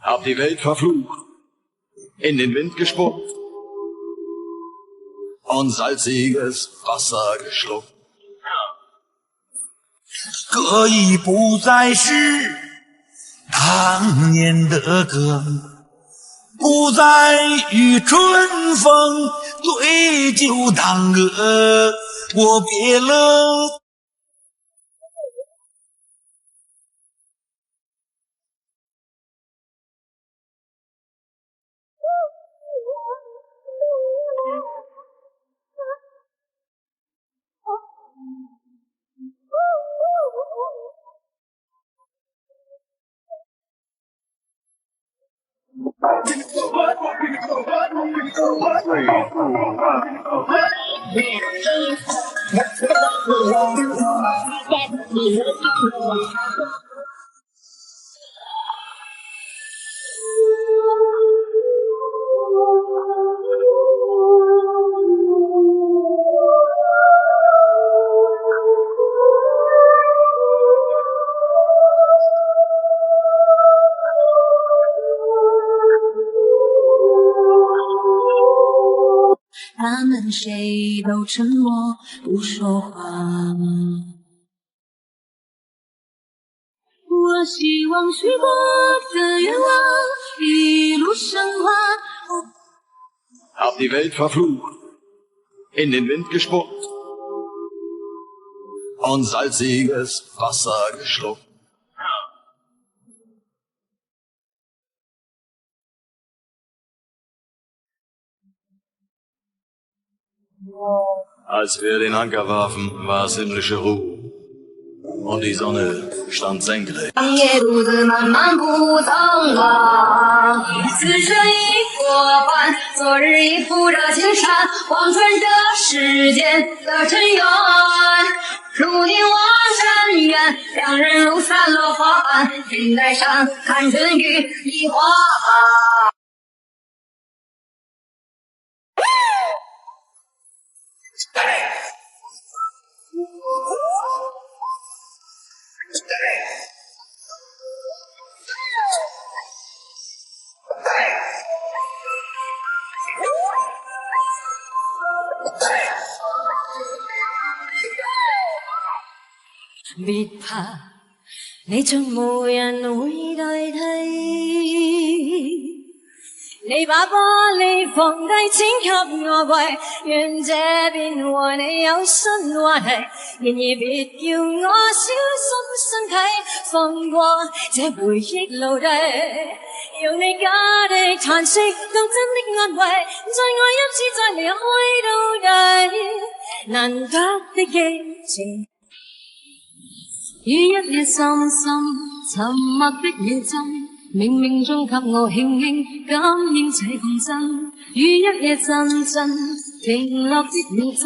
Hab die Welt verflucht, in den Wind gespuckt und salziges Wasser geschluckt. 歌已不再是当年的歌，不再与春风对酒当歌。我别了。他们谁都沉默不说话。我希望许过的愿望一路升华。Hab die Welt verflucht, in den Wind gespuckt und salziges Wasser geschluckt. Als wir den Anker warfen, war es himmlische Ruhe und die Sonne stand senkrecht. 夜独自漫漫不曾忘，此生已过半，昨日已负着青山，望穿这世间的尘缘。如你望山远，两人如散落花瓣，云在上看春雨一花。別怕，你將無人會代替。你把玻璃放低，請給我跪，願這邊和你有新話題。然而別叫我小心身體，放過這回憶奴隸。用你假的嘆息當真的安慰，在我一次再離開到底，難得的激情。於一夜深深沉默的夜浸，冥冥中給我輕輕感應這共振。於一夜陣陣停落的夜浸，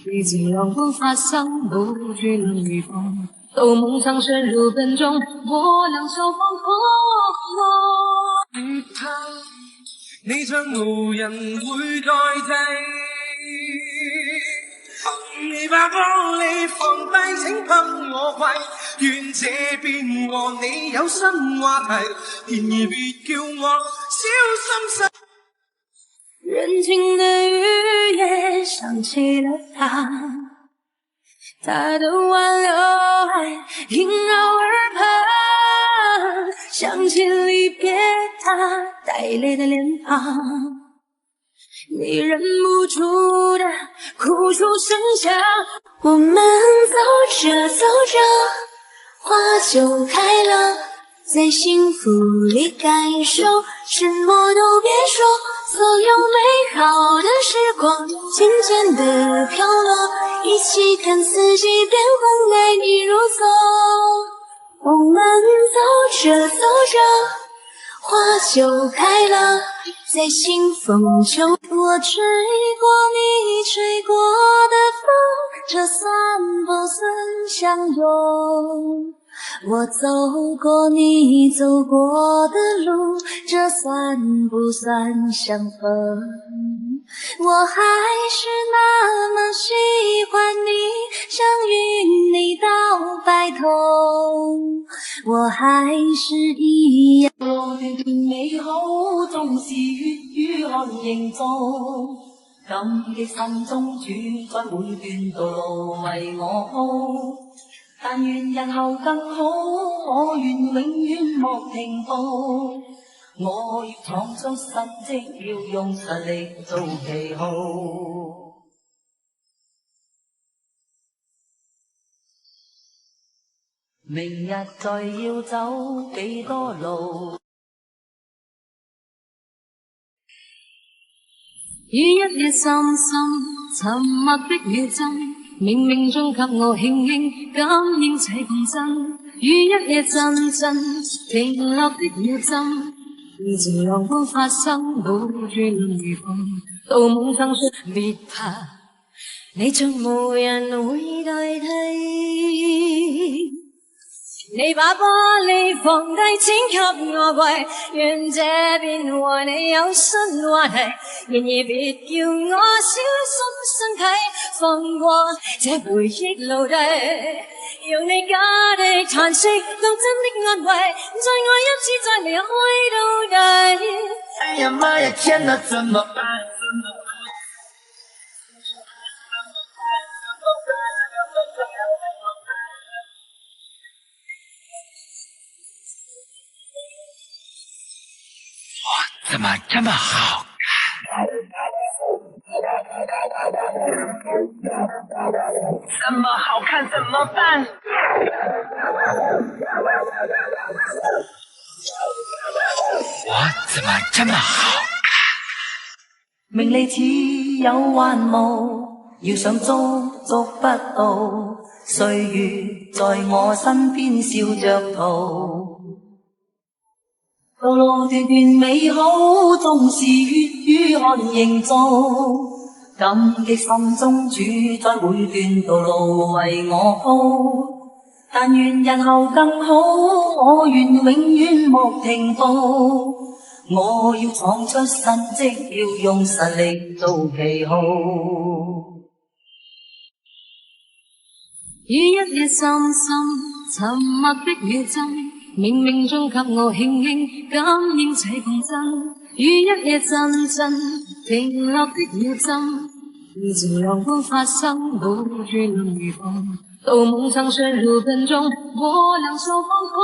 如潮浪般發生，無住能如風。到夢曾陷入笨中，我倆手放空我。別怕，你將無人會代替。你把玻璃放低，請給我跪，願這邊和你有新話題。然而別叫我小心身。人情的雨也想起了他的挽留还萦绕耳旁，想起离别他带泪的脸庞，你忍不住的哭出声响。我们走着走着，花就开了，在幸福里感受，什么都别说，所有美好的时光渐渐地飘落，一起看四季变换，爱你如昨。我们走着走着，花就开了，在清风中，我吹过你吹过的风，这算不算相拥？我走过你走过的路，这算不算相逢？我还是那么喜欢你，想与你到白头。我还是一样。是血與汗凝造，感激心中主宰每段道路為我鋪。但願日後更好，我願永遠莫停步。我要闖出新績，要用實力做旗號。明日再要走幾多路？於一夜深深沉默的秒針，冥冥中給我輕輕感應這共振。於一夜陣陣停落的秒針，遇着陽光發生，無住能如風，到夢曾說別怕，你將無人會代替。你把玻璃放低，請給我跪，願這邊和你有新話題。然而別叫我小心身體，放過這回憶奴隸。用你假的嘆息當真的安慰，再愛一次再離開到底。哎呀媽呀，天哪，怎麼辦？我怎麼這麼好看？這麼好看怎麼辦？我怎麼這麼好看？名利似有幻霧，要想捉捉不到，歲月在我身邊笑着逃。道路段段美好，縱是血與汗營造，感激心中主宰每段道路為我鋪。但願日後更好，我願永遠莫停步。我要闖出新績，要用實力做旗號。於一夜深深沉默的秒針，冥冥中給我輕輕感應這共振。於一夜陣陣停落的秒針，遇着陽光發生，無住能如風，到夢曾陷入笨中，我兩手放空。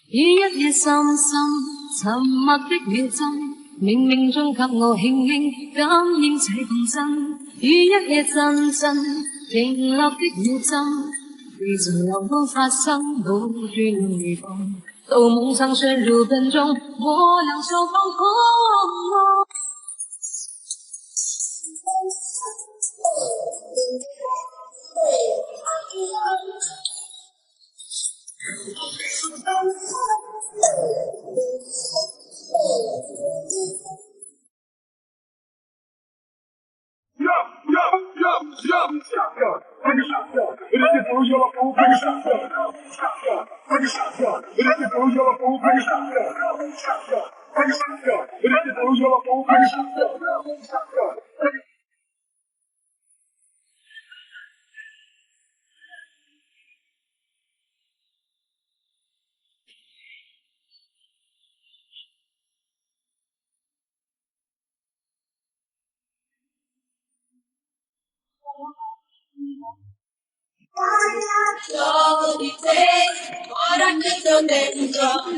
於一夜深深沉默的秒針，冥冥中給我輕輕感應這共振。於一夜陣陣停落的秒針，遇着陽光發生，無住能如風，到夢曾陷入笨中，我兩手放空。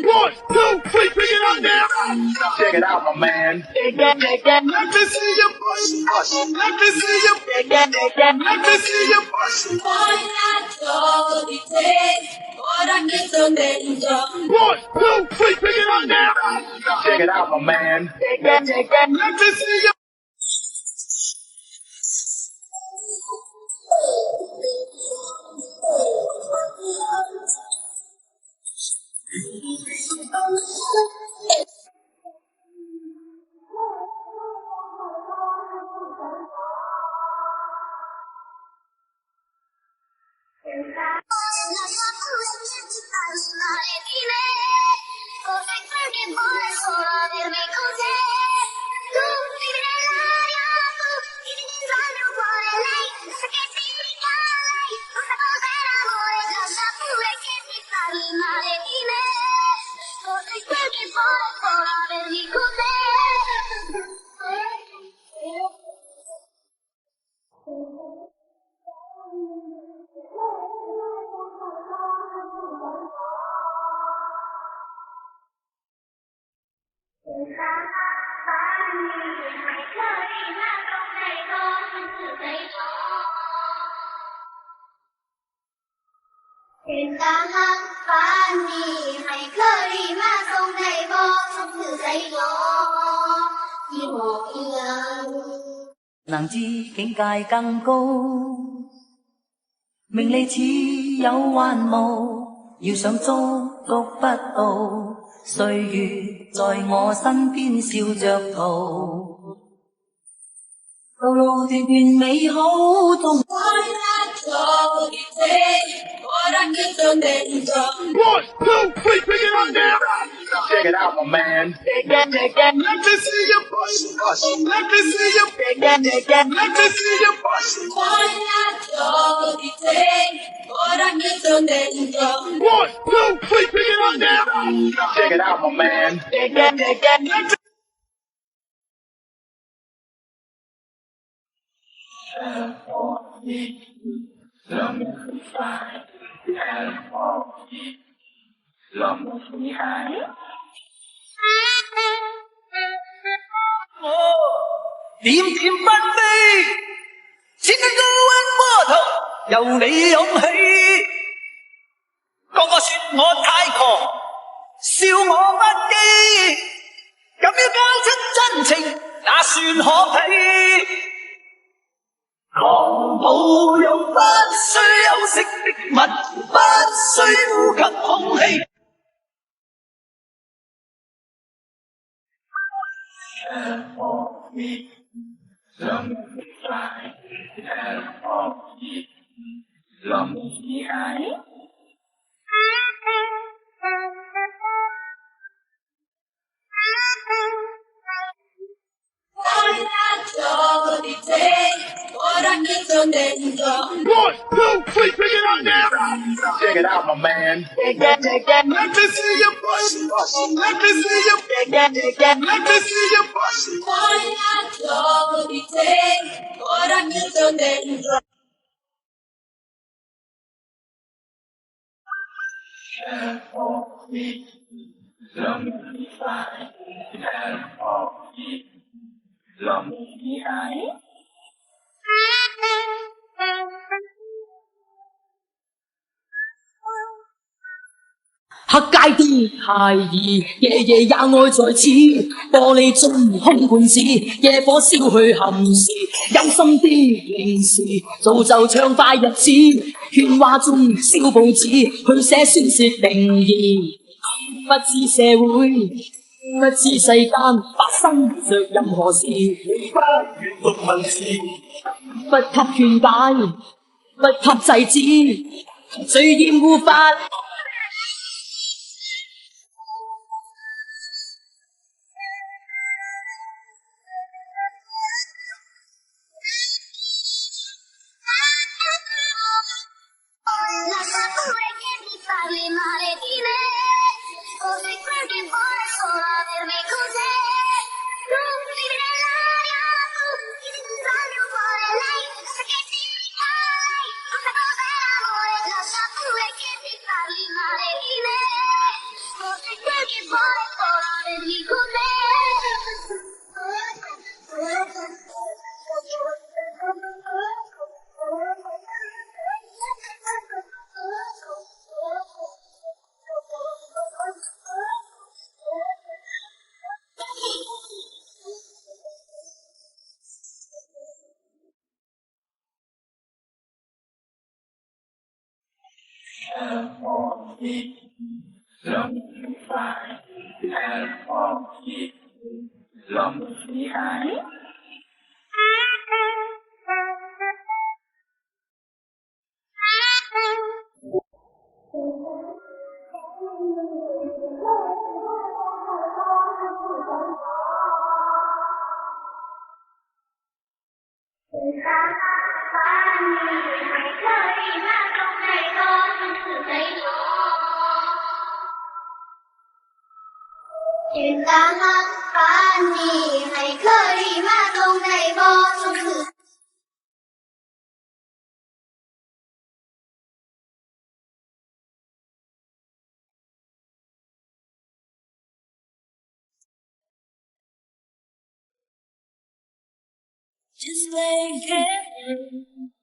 One, two, three, bring it on down. Check it out, my man. Let me see you push. Let me see you. Let me see you push. One, two, three, bring it on down. Check it out, my man. Let me see you.能知境界更高，名利似有還無，要想捉捉不到，歲月在我身邊笑着逃，道路段段美好痛。One, two, three, bring it on down. Check it out, my man. Let me see you push. Let me see you. Let me see you push. One, two, three, bring it on down. Check it out, my man.點點不飛，千斤高溫波濤，由你湧起。個個說我太狂，笑我不羈，咁要交出真情，那算可鄙？狂暴用不需休息的物，不需呼吸空氣。One, two, three, bring it on down. Check it out, my man. Let me see you push. Let me see you. Let me see you push.黑街的孩兒，夜夜也愛在此。玻璃中空罐子，夜火燒去憾事。有心的零時，造就暢快日子。喧嘩中燒報紙，去寫宣洩定義。不知社會，不知世間發生着任何事。不閱讀文字，不給勸解，不給制止。雖然無法。願打黑板兒係佢媽共你播送時。Just like it.